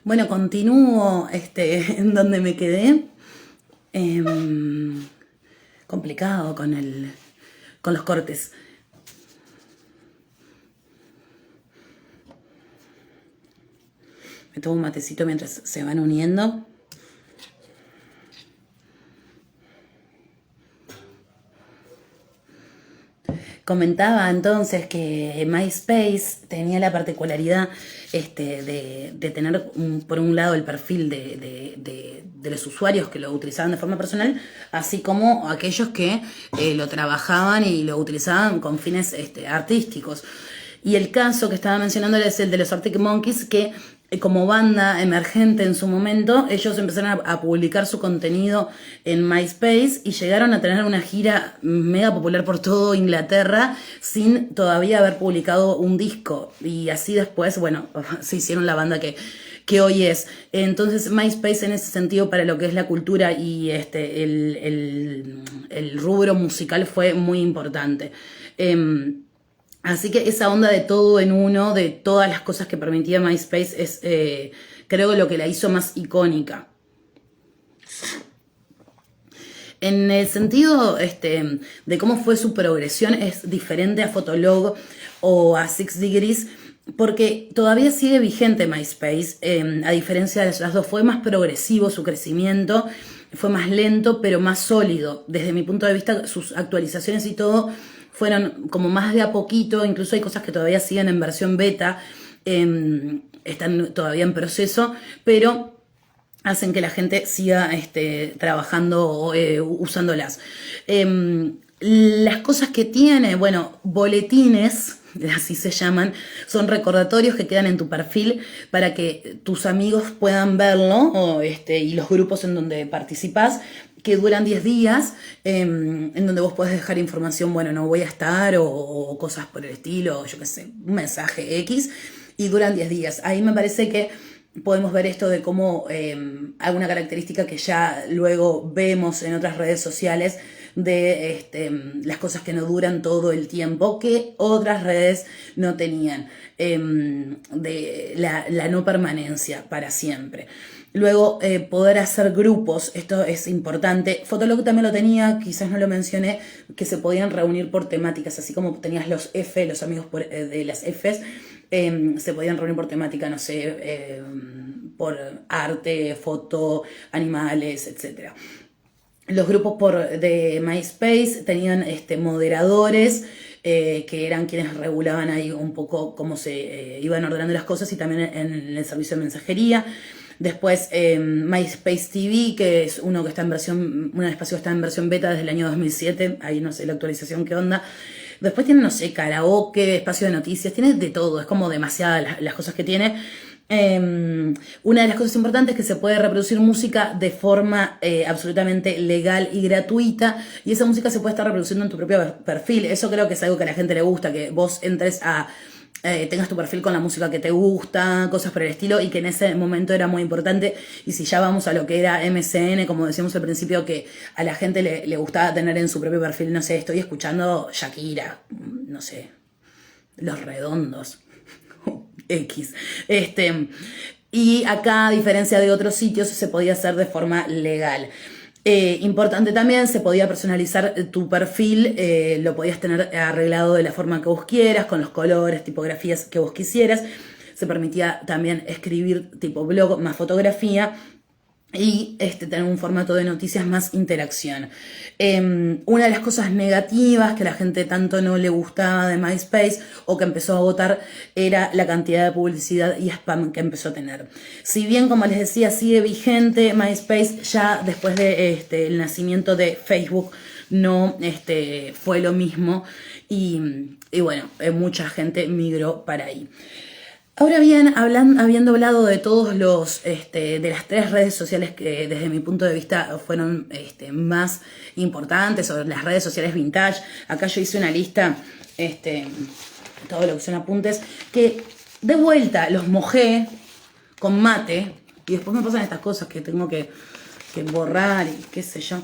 Bueno, continúo en donde me quedé. Complicado con los cortes. Me tomo un matecito mientras se van uniendo. Comentaba entonces que MySpace tenía la particularidad de tener, por un lado, el perfil de los usuarios que lo utilizaban de forma personal, así como aquellos que lo trabajaban y lo utilizaban con fines artísticos. Y el caso que estaba mencionando es el de los Arctic Monkeys, que como banda emergente en su momento, ellos empezaron a publicar su contenido en MySpace y llegaron a tener una gira mega popular por todo Inglaterra sin todavía haber publicado un disco. Y así después, bueno, se hicieron la banda que hoy es. Entonces MySpace en ese sentido para lo que es la cultura y el rubro musical fue muy importante. Así que esa onda de todo en uno, de todas las cosas que permitía MySpace, es creo lo que la hizo más icónica. En el sentido de cómo fue su progresión, es diferente a Fotolog o a 6 Degrees, porque todavía sigue vigente MySpace, a diferencia de las dos. Fue más progresivo su crecimiento, fue más lento, pero más sólido. Desde mi punto de vista, sus actualizaciones y todo fueron como más de a poquito. Incluso hay cosas que todavía siguen en versión beta, están todavía en proceso, pero hacen que la gente siga trabajando, usándolas. Las cosas que tiene, bueno, boletines, así se llaman, son recordatorios que quedan en tu perfil para que tus amigos puedan verlo, y los grupos en donde participás, que duran 10 días, en donde vos podés dejar información, bueno, no voy a estar, o cosas por el estilo, yo qué sé, un mensaje X, y duran 10 días. Ahí me parece que podemos ver esto de cómo alguna característica que ya luego vemos en otras redes sociales de las cosas que no duran todo el tiempo, que otras redes no tenían, de la no permanencia para siempre. Luego, poder hacer grupos, esto es importante. Fotolog también lo tenía, quizás no lo mencioné, que se podían reunir por temáticas, así como tenías los F, los amigos de las Fs, se podían reunir por temática, no sé, por arte, foto, animales, etc. Los grupos de MySpace tenían moderadores, que eran quienes regulaban ahí un poco cómo se iban ordenando las cosas, y también en el servicio de mensajería. Después MySpace TV, que es un espacio que está en versión beta desde el año 2007, ahí no sé la actualización qué onda. Después tiene, no sé, karaoke, espacio de noticias, tiene de todo, es como demasiadas las cosas que tiene. Una de las cosas importantes es que se puede reproducir música de forma absolutamente legal y gratuita, y esa música se puede estar reproduciendo en tu propio perfil. Eso creo que es algo que a la gente le gusta, que vos entres tengas tu perfil con la música que te gusta, cosas por el estilo, y que en ese momento era muy importante. Y si ya vamos a lo que era MSN, como decíamos al principio, que a la gente le gustaba tener en su propio perfil, no sé, estoy escuchando Shakira, no sé, Los Redondos, X. Y acá, a diferencia de otros sitios, se podía hacer de forma legal. Importante también, se podía personalizar tu perfil, lo podías tener arreglado de la forma que vos quieras, con los colores, tipografías que vos quisieras. Se permitía también escribir tipo blog más fotografía, y tener un formato de noticias más interacción. Una de las cosas negativas que a la gente tanto no le gustaba de MySpace, o que empezó a agotar, era la cantidad de publicidad y spam que empezó a tener. Si bien, como les decía, sigue vigente MySpace, ya después de el nacimiento de Facebook no fue lo mismo, y bueno, mucha gente migró para ahí. Ahora bien, habiendo hablado de todos de las 3 redes sociales que desde mi punto de vista fueron más importantes, o las redes sociales vintage, acá yo hice una lista, todo lo que son apuntes, que de vuelta los mojé con mate, y después me pasan estas cosas que tengo que borrar y qué sé yo.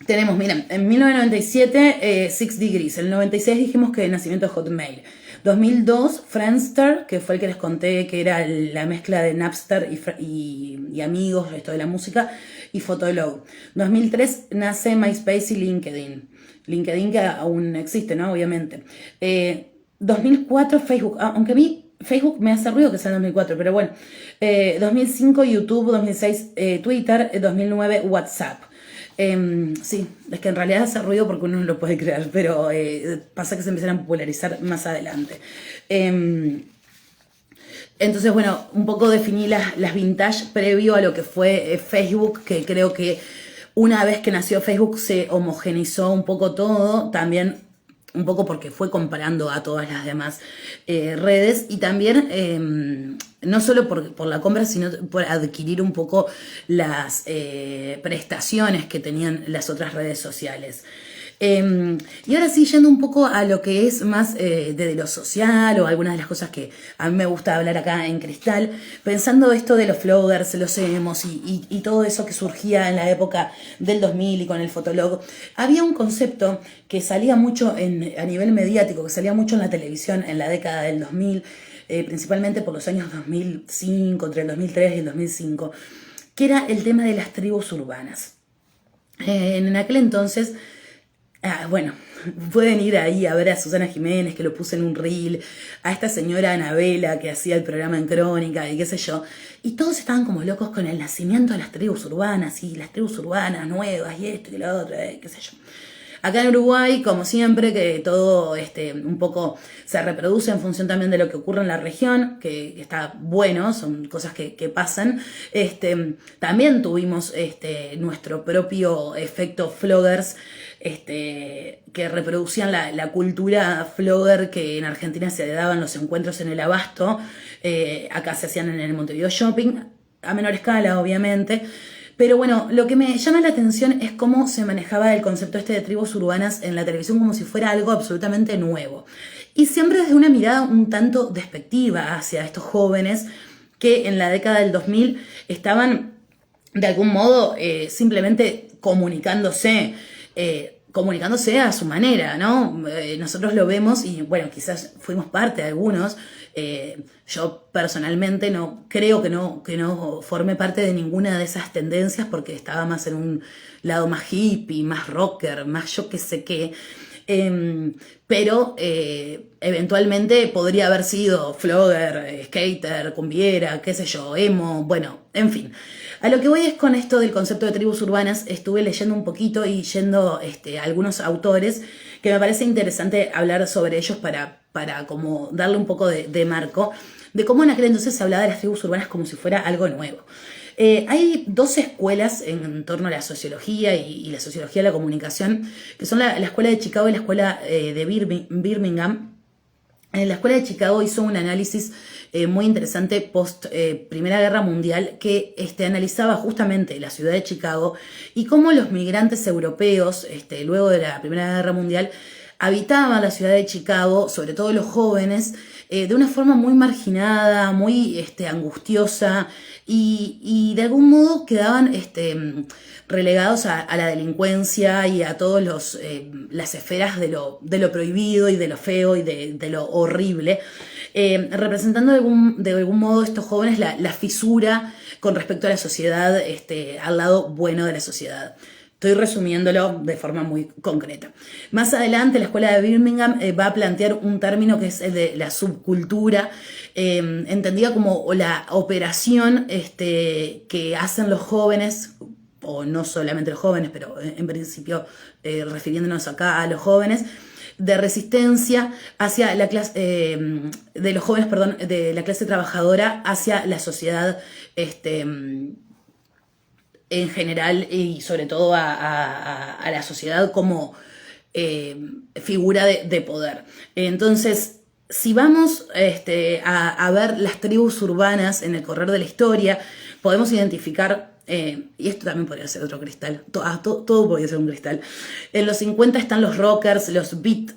Tenemos, miren, en 1997, 6 Degrees, en el 96 dijimos que el nacimiento de Hotmail. 2002, Friendster, que fue el que les conté que era la mezcla de Napster y amigos, esto de la música, y Fotolog. 2003 nace MySpace y LinkedIn. LinkedIn que aún existe, ¿no? Obviamente. 2004 Facebook, aunque a mí Facebook me hace ruido que sea en 2004, pero bueno. 2005 YouTube, 2006 Twitter, 2009 WhatsApp. Sí, es que en realidad hace ruido porque uno no lo puede creer, pero pasa que se empiezan a popularizar más adelante. Entonces, bueno, un poco definí las vintage previo a lo que fue Facebook, que creo que una vez que nació Facebook se homogenizó un poco todo, también un poco porque fue comparando a todas las demás redes y también no solo por la compra, sino por adquirir un poco las prestaciones que tenían las otras redes sociales. Y ahora sí, yendo un poco a lo que es más de lo social o algunas de las cosas que a mí me gusta hablar acá en Cristal, pensando esto de los floggers, los emos y todo eso que surgía en la época del 2000 y con el Fotolog, había un concepto que salía mucho a nivel mediático, que salía mucho en la televisión en la década del 2000, principalmente por los años 2005, entre el 2003 y el 2005, que era el tema de las tribus urbanas. En aquel entonces... bueno, pueden ir ahí a ver a Susana Jiménez, que lo puse en un reel, a esta señora Anabela, que hacía el programa en Crónica, y qué sé yo. Y todos estaban como locos con el nacimiento de las tribus urbanas, y las tribus urbanas nuevas, y esto y lo otro, qué sé yo. Acá en Uruguay, como siempre, que todo un poco se reproduce en función también de lo que ocurre en la región, que está bueno, son cosas que pasan. También tuvimos nuestro propio efecto floggers, que reproducían la cultura flogger que en Argentina se daban los encuentros en el Abasto, acá se hacían en el Montevideo Shopping, a menor escala obviamente, pero bueno, lo que me llama la atención es cómo se manejaba el concepto de tribus urbanas en la televisión como si fuera algo absolutamente nuevo. Y siempre desde una mirada un tanto despectiva hacia estos jóvenes que en la década del 2000 estaban de algún modo simplemente comunicándose a su manera, ¿no? Nosotros lo vemos y, bueno, quizás fuimos parte de algunos. Yo personalmente no creo que no formé parte de ninguna de esas tendencias porque estaba más en un lado más hippie, más rocker, más yo qué sé qué. Pero eventualmente podría haber sido flogger, skater, cumbiera, qué sé yo, emo, bueno, en fin. A lo que voy es con esto del concepto de tribus urbanas, estuve leyendo un poquito y yendo a algunos autores que me parece interesante hablar sobre ellos para como darle un poco de marco, de cómo en aquel entonces se hablaba de las tribus urbanas como si fuera algo nuevo. Hay dos escuelas en torno a la sociología y la sociología de la comunicación, que son la escuela de Chicago y la escuela de Birmingham. En la escuela de Chicago hizo un análisis muy interesante post Primera Guerra Mundial que analizaba justamente la ciudad de Chicago y cómo los migrantes europeos, luego de la Primera Guerra Mundial, habitaban la ciudad de Chicago, sobre todo los jóvenes, de una forma muy marginada, muy angustiosa y de algún modo quedaban relegados a la delincuencia y a todas las esferas de lo prohibido y de lo feo y de lo horrible, representando de algún modo estos jóvenes la fisura con respecto a la sociedad, al lado bueno de la sociedad. Estoy resumiéndolo de forma muy concreta. Más adelante, la escuela de Birmingham va a plantear un término que es el de la subcultura, entendida como la operación que hacen los jóvenes, o no solamente los jóvenes, pero en principio refiriéndonos acá a los jóvenes, de resistencia hacia la clase, de los jóvenes, perdón, de la clase trabajadora hacia la sociedad en general y sobre todo a la sociedad como figura de poder. Entonces, si vamos a ver las tribus urbanas en el correr de la historia, podemos identificar, y esto también podría ser otro cristal, todo podría ser un cristal. En los 50 están los rockers, los beat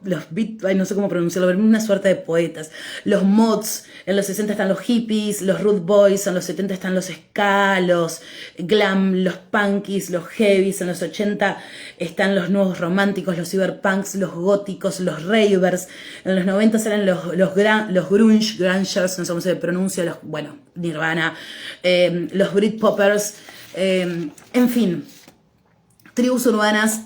no sé cómo pronunciarlo, pero una suerte de poetas. Los mods, en los 60 están los hippies, los root boys, en los 70 están los ska, los glam, los punkies, los heavies, en los 80 están los nuevos románticos, los cyberpunks, los góticos, los ravers, en los 90 eran los grungers, no sé cómo se pronuncia, Nirvana, los Britpoppers, en fin, tribus urbanas.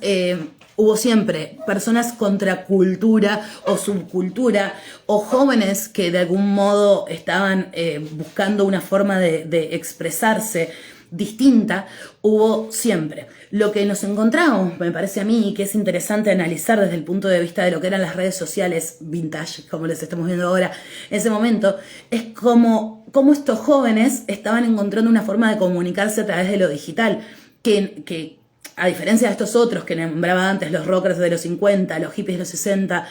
Hubo siempre personas contra cultura o subcultura o jóvenes que de algún modo estaban buscando una forma de expresarse distinta, hubo siempre. Lo que nos encontramos, me parece a mí, que es interesante analizar desde el punto de vista de lo que eran las redes sociales vintage, como les estamos viendo ahora, en ese momento, es cómo estos jóvenes estaban encontrando una forma de comunicarse a través de lo digital, que a diferencia de estos otros que nombraba antes, los rockers de los 50, los hippies de los 60,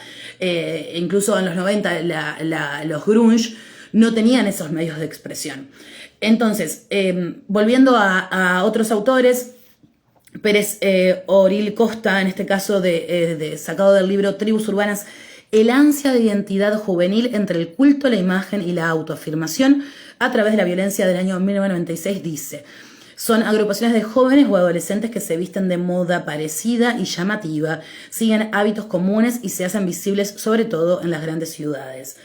incluso en los 90, los grunge, no tenían esos medios de expresión. Entonces, volviendo a otros autores, Pérez Oril Costa, en este caso sacado del libro Tribus Urbanas, el ansia de identidad juvenil entre el culto a la imagen y la autoafirmación a través de la violencia del año 1996, dice: son agrupaciones de jóvenes o adolescentes que se visten de moda parecida y llamativa, siguen hábitos comunes y se hacen visibles sobre todo en las grandes ciudades.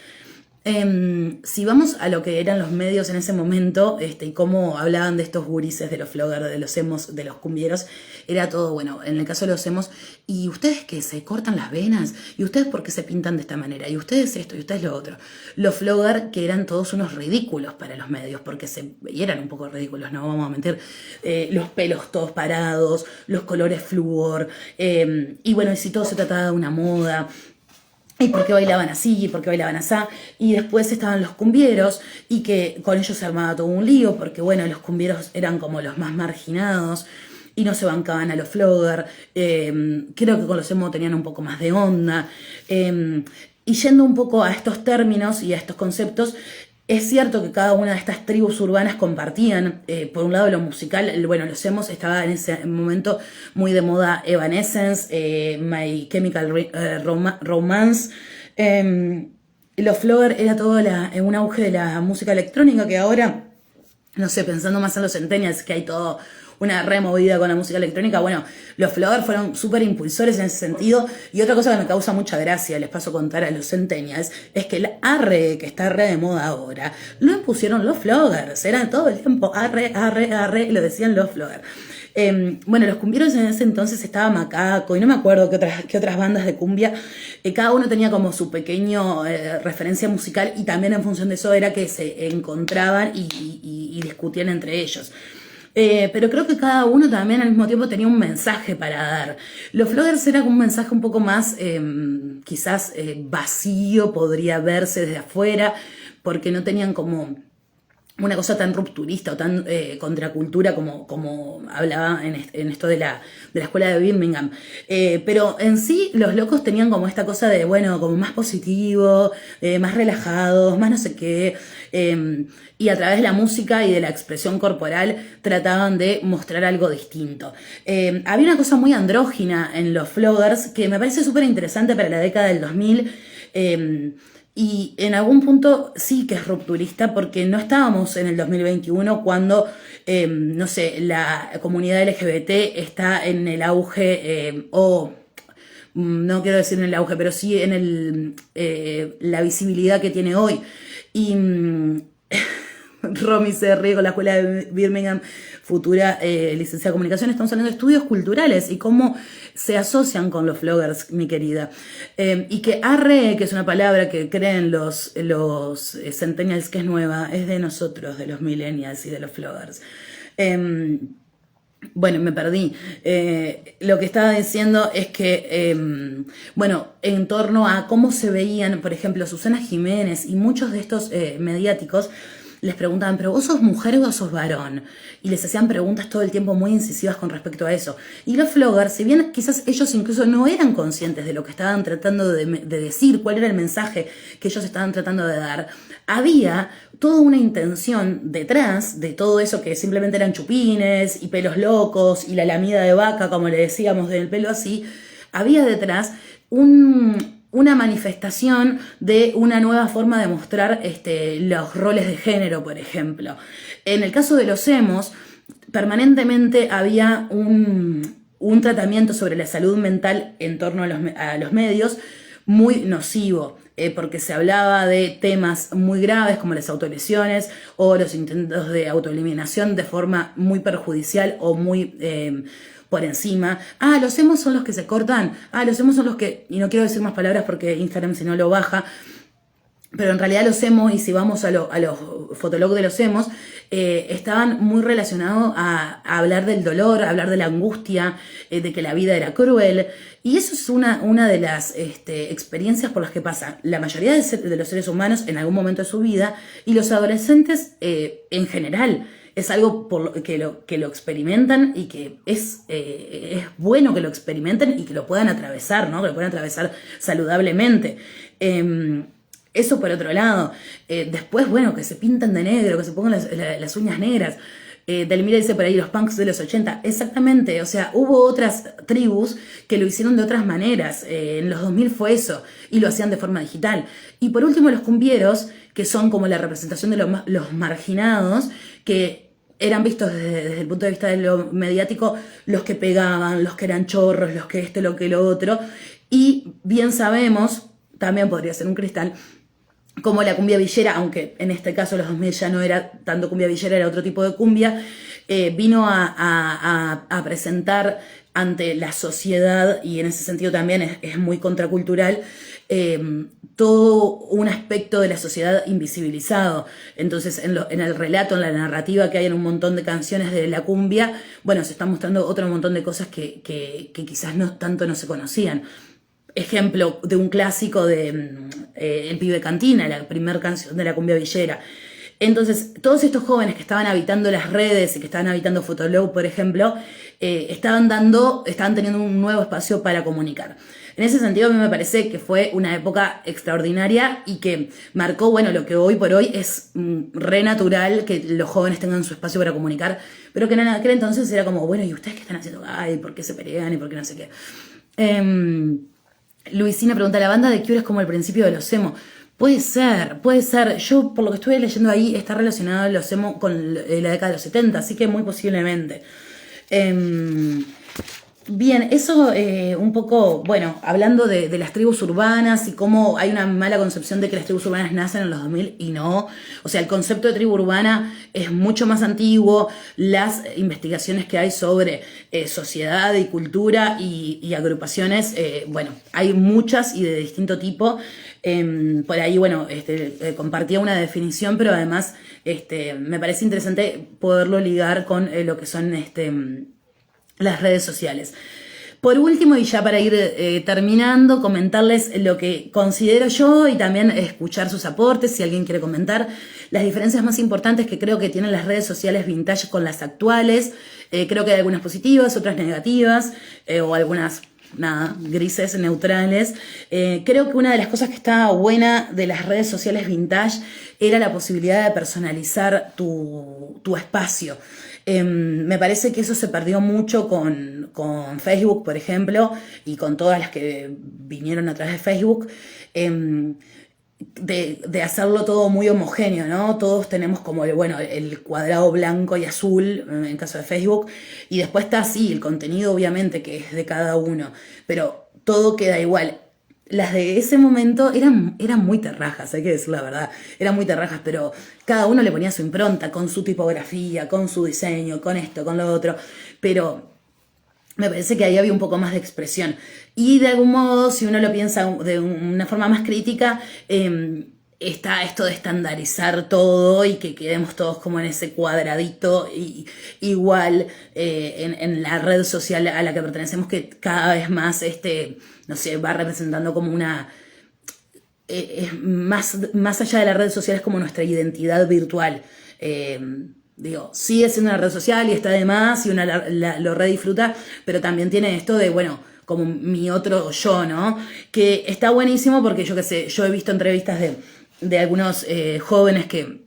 Si vamos a lo que eran los medios en ese momento, y cómo hablaban de estos gurises, de los floggers, de los emos, de los cumbieros, era todo, bueno, en el caso de los emos, ¿y ustedes que se cortan las venas? ¿Y ustedes por qué se pintan de esta manera? ¿Y ustedes esto? ¿Y ustedes lo otro? Los floggers, que eran todos unos ridículos para los medios, porque y eran un poco ridículos, no vamos a mentir, los pelos todos parados, los colores flúor, y bueno, y si todo se trataba de una moda, y por qué bailaban así, y por qué bailaban así. Y después estaban los cumbieros, y que con ellos se armaba todo un lío, porque bueno, los cumbieros eran como los más marginados, y no se bancaban a los flogger. Creo que con los emo tenían un poco más de onda. Y yendo un poco a estos términos y a estos conceptos, es cierto que cada una de estas tribus urbanas compartían, por un lado lo musical, los emos estaba en ese momento muy de moda Evanescence, My Chemical Romance, los flogger era todo un auge de la música electrónica que ahora, no sé, pensando más en los centennials, que hay todo una removida con la música electrónica, bueno, los flogger fueron súper impulsores en ese sentido. Y otra cosa que me causa mucha gracia, les paso a contar a los centennials, es que el arre, que está re de moda ahora, lo impusieron los floggers, eran todo el tiempo arre, lo decían los floggers. Los cumbieros en ese entonces estaba Macaco y no me acuerdo qué otras bandas de cumbia, cada uno tenía como su pequeño referencia musical, y también en función de eso era que se encontraban y discutían entre ellos. Pero creo que cada uno también al mismo tiempo tenía un mensaje para dar. Los floggers era un mensaje un poco más quizás vacío, podría verse desde afuera, porque no tenían como una cosa tan rupturista o tan contracultura como hablaba en esto de la escuela de Birmingham. Pero en sí los locos tenían como esta cosa de, como más positivo, más relajados, más no sé qué, y a través de la música y de la expresión corporal trataban de mostrar algo distinto. Había una cosa muy andrógina en los floggers que me parece súper interesante para la década del 2000, y en algún punto sí que es rupturista, porque no estábamos en el 2021 cuando, la comunidad LGBT está en el auge, no quiero decir en el auge, pero sí en la visibilidad que tiene hoy. Y Romy se ríe con la escuela de Birmingham, futura licenciada de comunicación. Estamos hablando de estudios culturales y cómo se asocian con los floggers, mi querida. Y que arre, que es una palabra que creen los centennials que es nueva, es de nosotros, de los millennials y de los floggers. Me perdí. Lo que estaba diciendo es que, en torno a cómo se veían, por ejemplo, Susana Jiménez y muchos de estos mediáticos, les preguntaban, ¿pero vos sos mujer o sos varón? Y les hacían preguntas todo el tiempo muy incisivas con respecto a eso. Y los floggers, si bien quizás ellos incluso no eran conscientes de lo que estaban tratando de decir, cuál era el mensaje que ellos estaban tratando de dar, había toda una intención detrás de todo eso, que simplemente eran chupines y pelos locos y la lamida de vaca, como le decíamos, del pelo así. Había detrás una manifestación de una nueva forma de mostrar los roles de género, por ejemplo. En el caso de los emos, permanentemente había un tratamiento sobre la salud mental en torno a los medios muy nocivo, porque se hablaba de temas muy graves como las autolesiones o los intentos de autoeliminación de forma muy perjudicial o muy por encima. Los emos son los que se cortan, los emos son los que, y no quiero decir más palabras porque Instagram si no lo baja, pero en realidad los emos, y si vamos a los fotologs de los emos, estaban muy relacionados a hablar del dolor, a hablar de la angustia, de que la vida era cruel. Y eso es una de las experiencias por las que pasa la mayoría de los seres humanos en algún momento de su vida, y los adolescentes en general. Es algo que lo experimentan y que es bueno que lo experimenten y que lo puedan atravesar, ¿no? Que lo puedan atravesar saludablemente. Eso por otro lado. Después, bueno, que se pintan de negro, que se pongan las uñas negras. Delmira dice por ahí los punks de los 80. Exactamente, o sea, hubo otras tribus que lo hicieron de otras maneras. En los 2000 fue eso, y lo hacían de forma digital. Y por último los cumbieros, que son como la representación de los marginados, que eran vistos desde el punto de vista de lo mediático, los que pegaban, los que eran chorros, los que lo que lo otro. Y bien sabemos, también podría ser un cristal, como la cumbia villera, aunque en este caso los 2000 ya no era tanto cumbia villera, era otro tipo de cumbia, vino a presentar ante la sociedad, y en ese sentido también es muy contracultural, todo un aspecto de la sociedad invisibilizado. Entonces en el relato, en la narrativa que hay en un montón de canciones de la cumbia, bueno, se están mostrando otro montón de cosas que quizás no se conocían. Ejemplo de un clásico de El Pibe Cantina, la primera canción de la cumbia villera. Entonces, todos estos jóvenes que estaban habitando las redes y que estaban habitando Fotolog, por ejemplo, estaban teniendo un nuevo espacio para comunicar. En ese sentido, a mí me parece que fue una época extraordinaria y que marcó, bueno, lo que hoy por hoy es re natural que los jóvenes tengan su espacio para comunicar, pero que en aquel entonces era como, bueno, ¿y ustedes qué están haciendo? Ay, ¿por qué se pelean y por qué no sé qué? Luisina pregunta, ¿la banda de Cure es como el principio de los emo? Puede ser. Yo, por lo que estuve leyendo ahí, está relacionado los emo con la década de los 70, así que muy posiblemente. Bien, eso un poco, bueno, hablando de las tribus urbanas y cómo hay una mala concepción de que las tribus urbanas nacen en los 2000 y no. O sea, el concepto de tribu urbana es mucho más antiguo. Las investigaciones que hay sobre sociedad y cultura y agrupaciones, bueno, hay muchas y de distinto tipo. Por ahí, bueno, compartía una definición, pero además me parece interesante poderlo ligar con lo que son las redes sociales. Por último, y ya para ir terminando, comentarles lo que considero yo y también escuchar sus aportes, si alguien quiere comentar, las diferencias más importantes que creo que tienen las redes sociales vintage con las actuales. Creo que hay algunas positivas, otras negativas, o algunas grises, neutrales. Creo que una de las cosas que estaba buena de las redes sociales vintage era la posibilidad de personalizar tu espacio. Me parece que eso se perdió mucho con Facebook, por ejemplo, y con todas las que vinieron a través de Facebook, de hacerlo todo muy homogéneo, ¿no? Todos tenemos como el cuadrado blanco y azul, en el caso de Facebook, y después está así, el contenido obviamente que es de cada uno, pero todo queda igual. Las de ese momento eran muy terrajas, hay que decir la verdad, eran muy terrajas, pero cada uno le ponía su impronta, con su tipografía, con su diseño, con esto, con lo otro, pero me parece que ahí había un poco más de expresión. Y de algún modo, si uno lo piensa de una forma más crítica, está esto de estandarizar todo y que quedemos todos como en ese cuadradito igual en la red social a la que pertenecemos, que cada vez más no sé, va representando como una más allá de las redes sociales, como nuestra identidad virtual. Digo, sigue siendo una red social y está de más y uno lo redisfruta, pero también tiene esto de, bueno, como mi otro yo, ¿no? Que está buenísimo porque yo qué sé, yo he visto entrevistas de algunos jóvenes que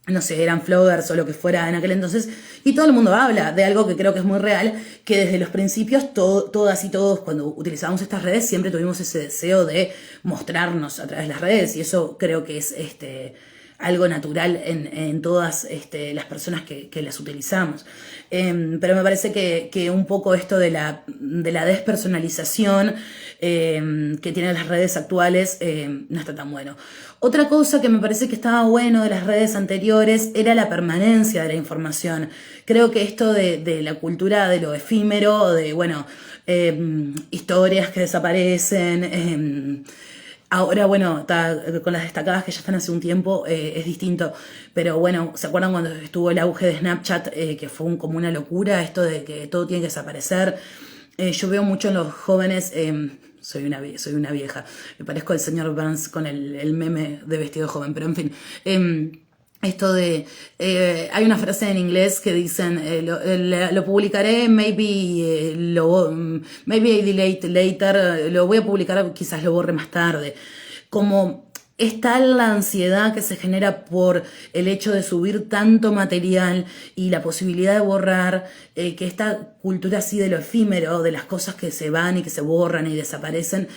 no sé, eran floggers o lo que fuera en aquel entonces, y todo el mundo habla de algo que creo que es muy real, que desde los principios todas y todos cuando utilizábamos estas redes siempre tuvimos ese deseo de mostrarnos a través de las redes, y eso creo que es algo natural en todas las personas que las utilizamos. Pero me parece que un poco esto de la despersonalización que tienen las redes actuales no está tan bueno. Otra cosa que me parece que estaba bueno de las redes anteriores era la permanencia de la información. Creo que esto de la cultura de lo efímero, de, bueno, historias que desaparecen, ahora, bueno, con las destacadas que ya están hace un tiempo es distinto, pero bueno, ¿se acuerdan cuando estuvo el auge de Snapchat, que fue como una locura, esto de que todo tiene que desaparecer? Yo veo mucho en los jóvenes, soy una vieja, me parezco al señor Burns con el meme de vestido joven, pero en fin, esto de, hay una frase en inglés que dicen, lo publicaré, maybe I delete later, lo voy a publicar, quizás lo borre más tarde. Como es tal la ansiedad que se genera por el hecho de subir tanto material y la posibilidad de borrar, que esta cultura así de lo efímero, de las cosas que se van y que se borran y desaparecen,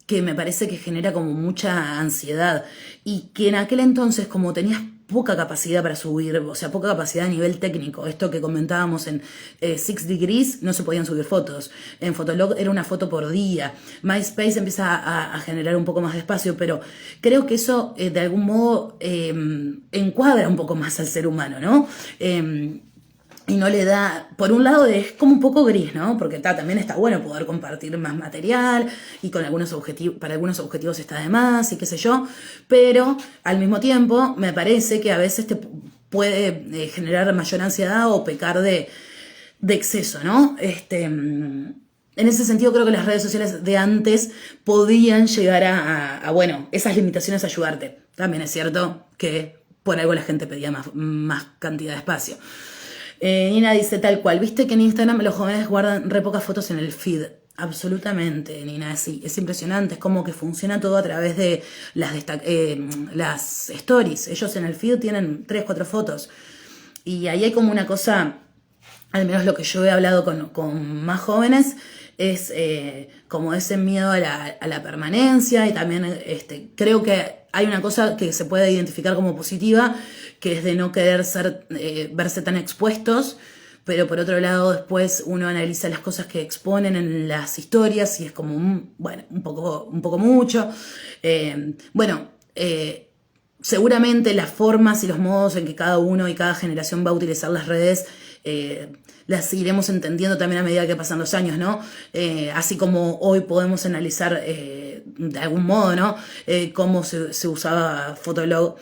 que me parece que genera como mucha ansiedad, y que en aquel entonces, como tenías poca capacidad para subir, o sea, poca capacidad a nivel técnico, esto que comentábamos en 6 Degrees, no se podían subir fotos, en Fotolog era una foto por día, MySpace empieza a generar un poco más de espacio, pero creo que eso de algún modo encuadra un poco más al ser humano, ¿no? Y no le da, por un lado es como un poco gris, ¿no? Porque también está bueno poder compartir más material y con algunos objetivos, para algunos objetivos está de más y qué sé yo, pero al mismo tiempo me parece que a veces te puede generar mayor ansiedad o pecar de exceso, ¿no? En ese sentido creo que las redes sociales de antes podían llegar a bueno, esas limitaciones a ayudarte. También es cierto que por algo la gente pedía más cantidad de espacio. Nina dice tal cual, viste que en Instagram los jóvenes guardan re pocas fotos en el feed. Absolutamente, Nina, sí, es impresionante, es como que funciona todo a través de las stories. Ellos en el feed tienen 3, 4 fotos. Y ahí hay como una cosa, al menos lo que yo he hablado con más jóvenes, es como ese miedo a la permanencia, y también creo que hay una cosa que se puede identificar como positiva, que es de no querer verse tan expuestos, pero por otro lado después uno analiza las cosas que exponen en las historias y es como, bueno, un poco mucho. Seguramente las formas y los modos en que cada uno y cada generación va a utilizar las redes las iremos entendiendo también a medida que pasan los años, ¿no? Así como hoy podemos analizar de algún modo, ¿no? Cómo se usaba Fotolog,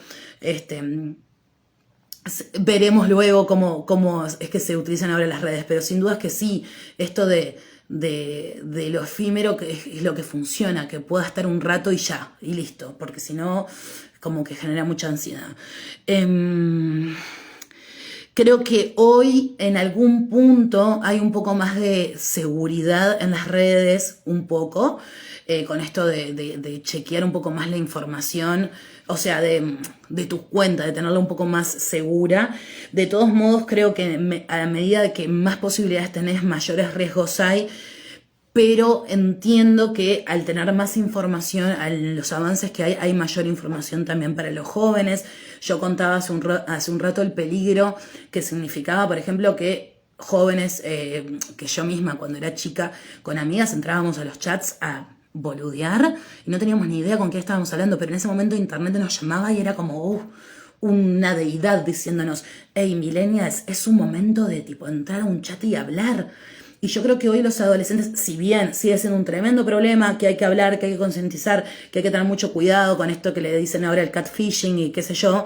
veremos luego cómo es que se utilizan ahora las redes, pero sin duda es que sí, esto de lo efímero que es lo que funciona, que pueda estar un rato y ya, y listo, porque si no, como que genera mucha ansiedad. Creo que hoy en algún punto hay un poco más de seguridad en las redes, un poco, con esto de chequear un poco más la información, o sea, de tu cuenta, de tenerla un poco más segura. De todos modos, creo que a medida que más posibilidades tenés, mayores riesgos hay, pero entiendo que al tener más información, a los avances que hay mayor información también para los jóvenes. Yo contaba hace un rato el peligro que significaba, por ejemplo, que jóvenes, que yo misma cuando era chica, con amigas entrábamos a los chats a boludear y no teníamos ni idea con qué estábamos hablando, pero en ese momento internet nos llamaba y era como una deidad diciéndonos, hey, millennials, es un momento de tipo entrar a un chat y hablar. Y yo creo que hoy los adolescentes, si bien sigue siendo un tremendo problema, que hay que hablar, que hay que concientizar, que hay que tener mucho cuidado con esto que le dicen ahora el catfishing y qué sé yo,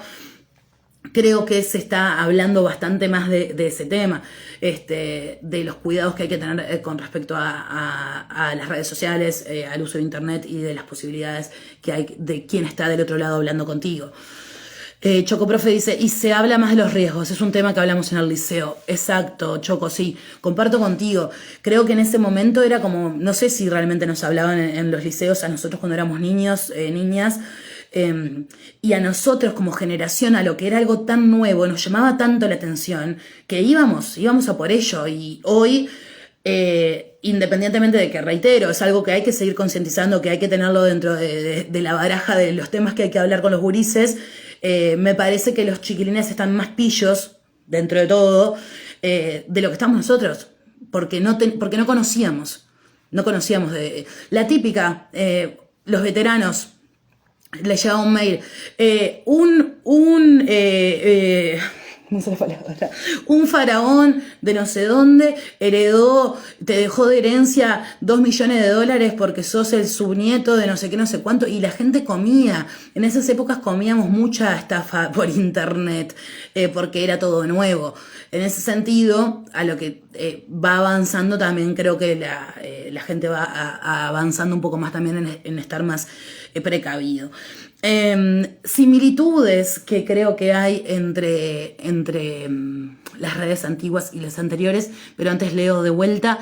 creo que se está hablando bastante más de ese tema, de los cuidados que hay que tener con respecto a las redes sociales, al uso de internet y de las posibilidades que hay de quién está del otro lado hablando contigo. Choco Profe dice, y se habla más de los riesgos, es un tema que hablamos en el liceo. Exacto, Choco, sí, comparto contigo. Creo que en ese momento era como, no sé si realmente nos hablaban en los liceos a nosotros cuando éramos niños, niñas, Y a nosotros como generación, a lo que era algo tan nuevo, nos llamaba tanto la atención que íbamos a por ello. Y hoy, independientemente de que, reitero, es algo que hay que seguir concientizando, que hay que tenerlo dentro de la baraja de los temas que hay que hablar con los gurises, me parece que los chiquilines están más pillos, dentro de todo, de lo que estamos nosotros, porque no conocíamos. No conocíamos de la típica, los veteranos, les llegaba un mail, no sé la palabra, un faraón de no sé dónde heredó, te dejó de herencia $2 millones porque sos el subnieto de no sé qué, no sé cuánto, y la gente comía. En esas épocas comíamos mucha estafa por internet, porque era todo nuevo. En ese sentido, a lo que va avanzando también creo que la gente va avanzando un poco más también en estar más precavido. Similitudes que creo que hay entre las redes antiguas y las anteriores, pero antes leo de vuelta.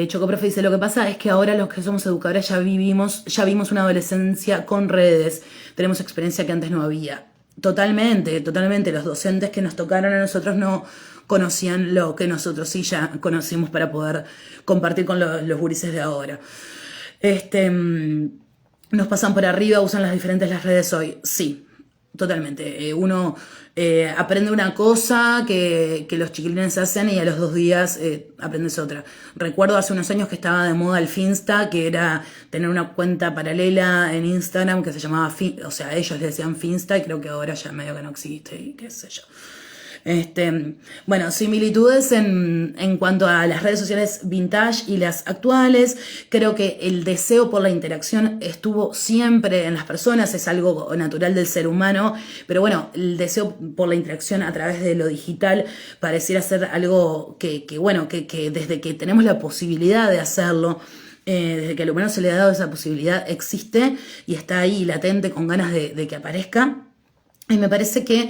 Chocoprofe dice, lo que pasa es que ahora los que somos educadores ya vimos una adolescencia con redes, tenemos experiencia que antes no había. Totalmente, los docentes que nos tocaron a nosotros no conocían lo que nosotros sí ya conocimos para poder compartir con los gurises de ahora. Nos pasan por arriba, usan las redes hoy. Sí, totalmente. Uno aprende una cosa que los chiquilines hacen y a los 2 días aprendes otra. Recuerdo hace unos años que estaba de moda el Finsta, que era tener una cuenta paralela en Instagram que se llamaba, ellos le decían Finsta y creo que ahora ya medio que no existe y qué sé yo. Bueno, similitudes en cuanto a las redes sociales vintage y las actuales. Creo que el deseo por la interacción estuvo siempre en las personas, es algo natural del ser humano, pero bueno, el deseo por la interacción a través de lo digital pareciera ser algo que desde que tenemos la posibilidad de hacerlo, desde que al humano se le ha dado esa posibilidad, existe y está ahí latente con ganas de que aparezca. Y me parece que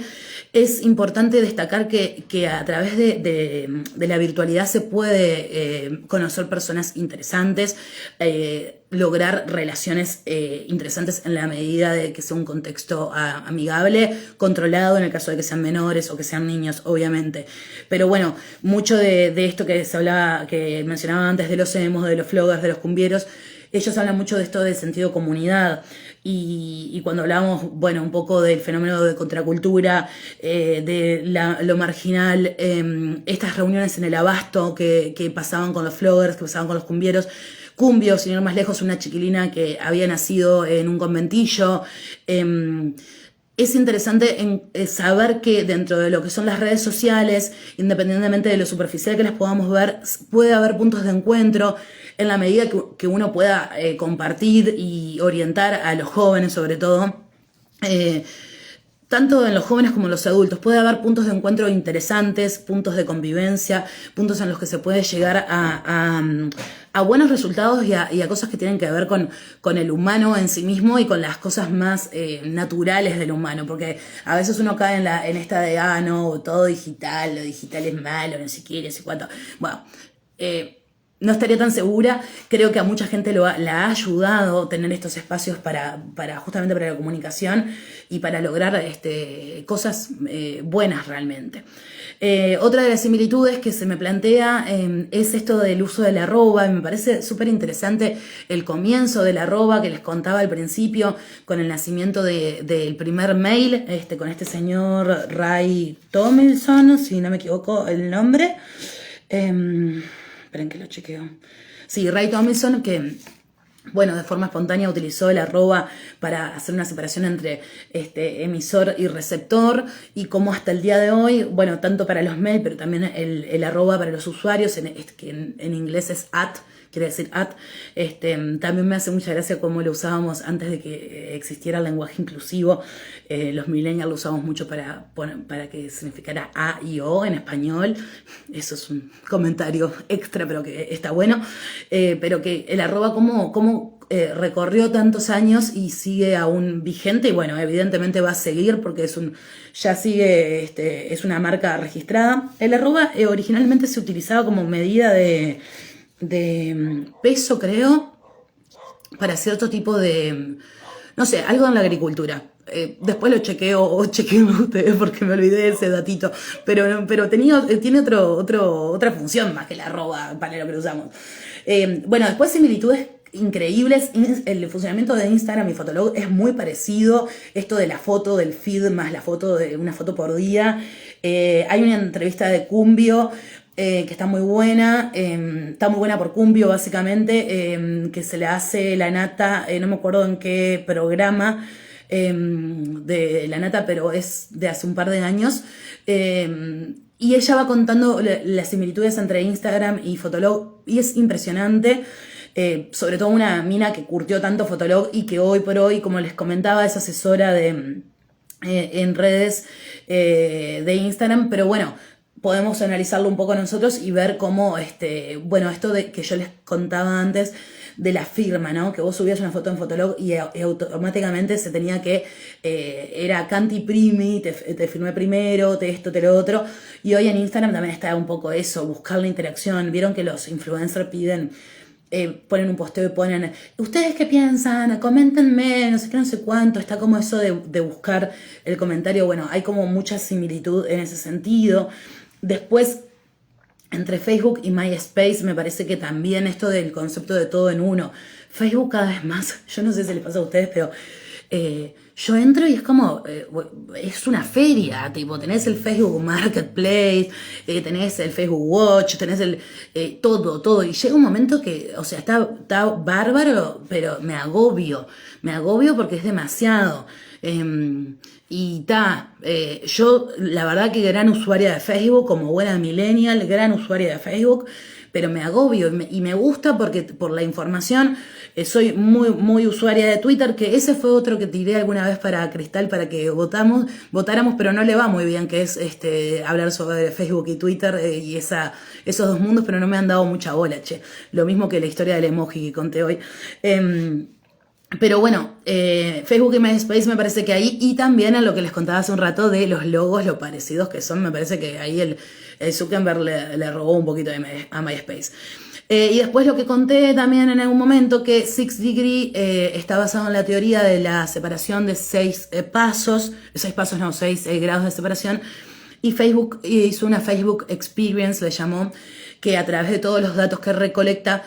es importante destacar que a través de la virtualidad se puede conocer personas interesantes, lograr relaciones interesantes en la medida de que sea un contexto amigable, controlado en el caso de que sean menores o que sean niños, obviamente. Pero bueno, mucho de esto que se hablaba, que mencionaba antes de los emos, de los floggers, de los cumbieros, ellos hablan mucho de esto del sentido comunidad. Y cuando hablamos, un poco del fenómeno de contracultura, de lo marginal, estas reuniones en el Abasto que pasaban con los floggers, que pasaban con los cumbieros, Cumbio, sin ir más lejos, una chiquilina que había nacido en un conventillo. Es interesante saber que dentro de lo que son las redes sociales, independientemente de lo superficial que las podamos ver, puede haber puntos de encuentro en la medida que uno pueda compartir y orientar a los jóvenes, sobre todo. Tanto en los jóvenes como en los adultos, puede haber puntos de encuentro interesantes, puntos de convivencia, puntos en los que se puede llegar a buenos resultados y a cosas que tienen que ver con el humano en sí mismo y con las cosas más naturales del humano, porque a veces uno cae en esta de, no, todo digital, lo digital es malo, no sé qué, no sé cuánto. Bueno, no estaría tan segura. Creo que a mucha gente la ha ayudado tener estos espacios justamente para la comunicación y para lograr cosas buenas realmente. Otra de las similitudes que se me plantea es esto del uso del arroba, y me parece súper interesante el comienzo del arroba que les contaba al principio con el nacimiento del primer mail, con este señor Ray Tomlinson, si no me equivoco el nombre. Esperen que lo chequeo. Sí, Ray Tomlinson, que de forma espontánea utilizó el arroba para hacer una separación entre emisor y receptor, y como hasta el día de hoy, tanto para los mails, pero también el arroba para los usuarios, que en inglés es quiere decir también me hace mucha gracia cómo lo usábamos antes de que existiera el lenguaje inclusivo. Los millennials lo usamos mucho para que significara A y O en español. Eso es un comentario extra, pero que está bueno. Pero que el arroba cómo recorrió tantos años y sigue aún vigente, y evidentemente va a seguir porque ya sigue, es una marca registrada. El arroba originalmente se utilizaba como medida de peso, creo, para cierto tipo de no sé, algo en la agricultura. Después lo chequeo o chequeo ustedes porque me olvidé de ese datito. Pero tiene otra función más que la arroba para lo que lo usamos. Bueno, después similitudes increíbles. El funcionamiento de Instagram y Fotolog es muy parecido. Esto de la foto del feed más la foto de una foto por día. Hay una entrevista de Cumbio que está muy buena por Cumbio básicamente, que se le hace la Nata, no me acuerdo en qué programa de la Nata, pero es de hace un par de años. Y ella va contando las similitudes entre Instagram y Fotolog y es impresionante. Sobre todo una mina que curtió tanto Fotolog y que hoy por hoy, como les comentaba, es asesora en redes de Instagram, pero bueno, podemos analizarlo un poco nosotros y ver cómo, bueno, esto de que yo les contaba antes de la firma, ¿no? Que vos subías una foto en Fotolog y automáticamente se tenía que, era Canti Primi, te firmé primero, te esto, te lo otro. Y hoy en Instagram también está un poco eso, buscar la interacción. Vieron que los influencers ponen un posteo y ponen, ¿ustedes qué piensan? Coméntenme, no sé qué, no sé cuánto. Está como eso de buscar el comentario. Bueno, hay como mucha similitud en ese sentido. Después, entre Facebook y MySpace, me parece que también esto del concepto de todo en uno. Facebook cada vez más, yo no sé si les pasa a ustedes, pero yo entro y es como, es una feria, tipo, tenés el Facebook Marketplace, tenés el Facebook Watch, tenés todo. Y llega un momento que, o sea, está bárbaro, pero me agobio porque es demasiado. Y yo la verdad que gran usuaria de Facebook, como buena millennial, gran usuaria de Facebook, pero me agobio y me gusta porque por la información soy muy usuaria de Twitter, que ese fue otro que tiré alguna vez para Cristal para que votáramos, pero no le va muy bien, que es hablar sobre Facebook y Twitter y esos dos mundos, pero no me han dado mucha bola, che. Lo mismo que la historia del emoji que conté hoy. Pero bueno, Facebook y MySpace me parece que ahí, y también en lo que les contaba hace un rato de los logos, lo parecidos que son, me parece que ahí el Zuckerberg le robó un poquito a MySpace. Y después lo que conté también en algún momento, que Six Degree está basado en la teoría de la separación de 6 grados de separación, y Facebook hizo una Facebook Experience, le llamó, que a través de todos los datos que recolecta,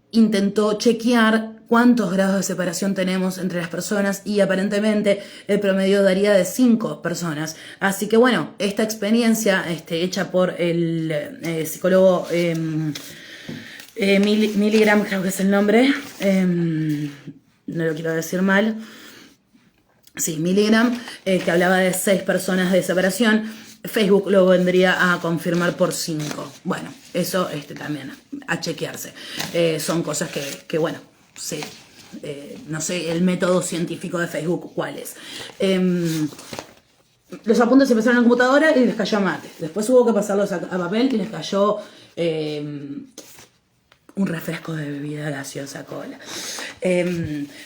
intentó chequear cuántos grados de separación tenemos entre las personas y aparentemente el promedio daría de 5 personas. Así que bueno, esta experiencia hecha por el psicólogo Milgram, creo que es el nombre, no lo quiero decir mal, sí, Milgram, que hablaba de 6 personas de separación. Facebook lo vendría a confirmar por 5. Bueno, eso también a chequearse. Son cosas que bueno, sí, no sé el método científico de Facebook cuál es. Los apuntes se empezaron en la computadora y les cayó a mate. Después hubo que pasarlos a papel y les cayó un refresco de bebida gaseosa cola.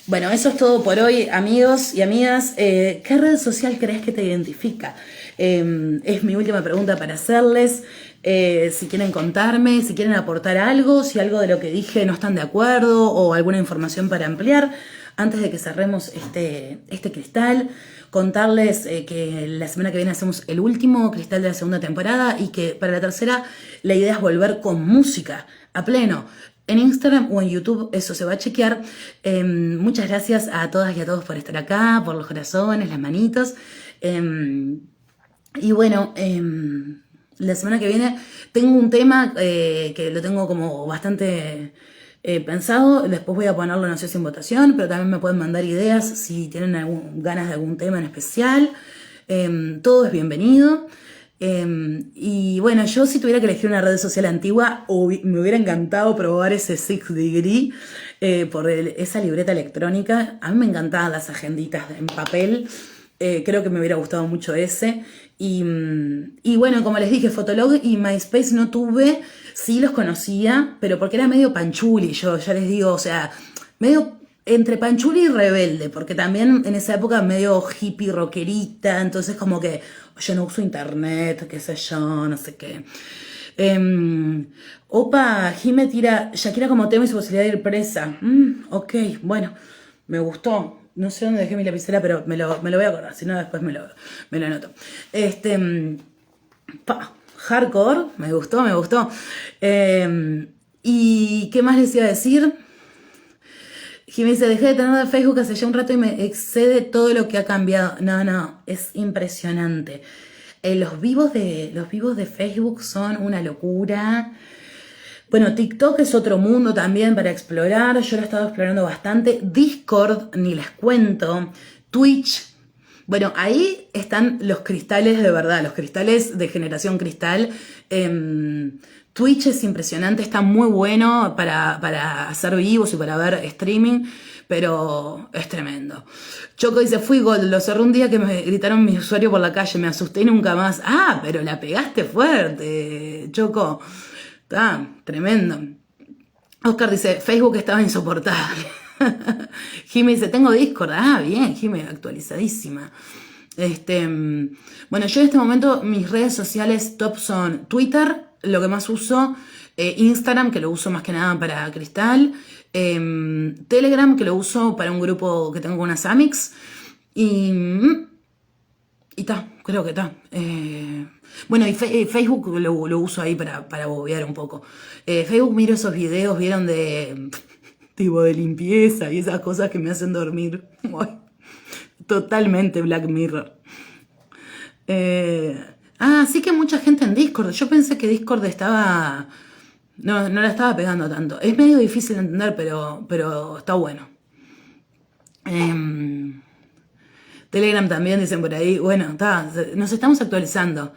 Bueno, eso es todo por hoy, amigos y amigas. ¿Qué red social crees que te identifica? Es mi última pregunta para hacerles. Si quieren contarme, si quieren aportar algo, si algo de lo que dije no están de acuerdo o alguna información para ampliar, antes de que cerremos este cristal, contarles que la semana que viene hacemos el último cristal de la segunda temporada y que para la tercera la idea es volver con música a pleno. En Instagram o en YouTube eso se va a chequear. Muchas gracias a todas y a todos por estar acá, por los corazones, las manitos. Y bueno, la semana que viene tengo un tema que lo tengo como bastante pensado. Después voy a ponerlo, no sé si en votación, pero también me pueden mandar ideas si tienen ganas de algún tema en especial. Todo es bienvenido. Y bueno, yo si tuviera que elegir una red social antigua, me hubiera encantado probar ese Six Degree por esa libreta electrónica. A mí me encantaban las agenditas en papel. Creo que me hubiera gustado mucho ese. Y bueno, como les dije, Fotolog y MySpace no tuve, sí los conocía, pero porque era medio panchuli, yo ya les digo, o sea, medio entre panchuli y rebelde, porque también en esa época medio hippie rockerita, entonces como que yo no uso internet, qué sé yo, no sé qué. Opa, Jime tira Shakira como tema y su posibilidad de ir presa. Ok, bueno, me gustó. No sé dónde dejé mi lapicera, pero me lo voy a acordar, si no después me lo anoto. Hardcore, me gustó, me gustó. ¿Y qué más les iba a decir? Jiménez dice, dejé de tener de Facebook hace ya un rato y me excede todo lo que ha cambiado. No, es impresionante. Los vivos de Facebook son una locura. Bueno, TikTok es otro mundo también para explorar. Yo lo he estado explorando bastante. Discord, ni les cuento. Twitch. Bueno, ahí están los cristales de verdad, los cristales de generación cristal. Twitch es impresionante, está muy bueno para hacer vivos y para ver streaming, pero es tremendo. Choco dice, fui Gold, lo cerré un día que me gritaron mi usuario por la calle, me asusté y nunca más. Ah, pero la pegaste fuerte, Choco. Está tremendo. Oscar dice, Facebook estaba insoportable. Jimmy dice, tengo Discord. Ah, bien, Jimmy, actualizadísima. Bueno, yo en este momento mis redes sociales top son Twitter, lo que más uso, Instagram, que lo uso más que nada para Cristal, Telegram, que lo uso para un grupo que tengo con unas amics, y está, creo que está. Bueno, y Facebook lo uso ahí para bobear un poco. Facebook miro esos videos, vieron de tipo de limpieza y esas cosas que me hacen dormir. Totalmente Black Mirror. Sí que mucha gente en Discord. Yo pensé que Discord estaba... No la estaba pegando tanto. Es medio difícil de entender, pero está bueno. Telegram también dicen por ahí. Bueno, nos estamos actualizando.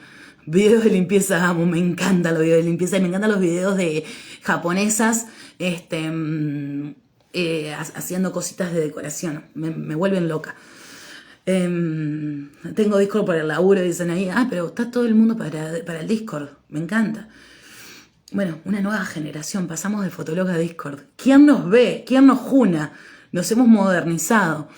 Videos de limpieza, amo, me encantan los videos de limpieza y me encantan los videos de japonesas haciendo cositas de decoración. Me vuelven loca. Tengo Discord para el laburo, dicen ahí. Ah, pero está todo el mundo para el Discord. Me encanta. Bueno, una nueva generación. Pasamos de Fotolog a Discord. ¿Quién nos ve? ¿Quién nos juna? Nos hemos modernizado.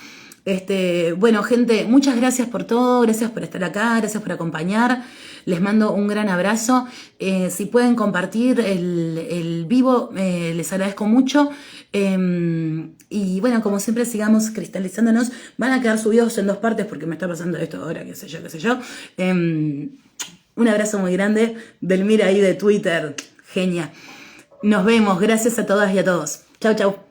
Bueno, gente, muchas gracias por todo. Gracias por estar acá. Gracias por acompañar. Les mando un gran abrazo. Si pueden compartir el vivo, les agradezco mucho. Y bueno, como siempre, sigamos cristalizándonos. Van a quedar subidos en 2 partes porque me está pasando esto ahora, qué sé yo. Un abrazo muy grande. Delmira ahí de Twitter, genia. Nos vemos. Gracias a todas y a todos. Chau, chau.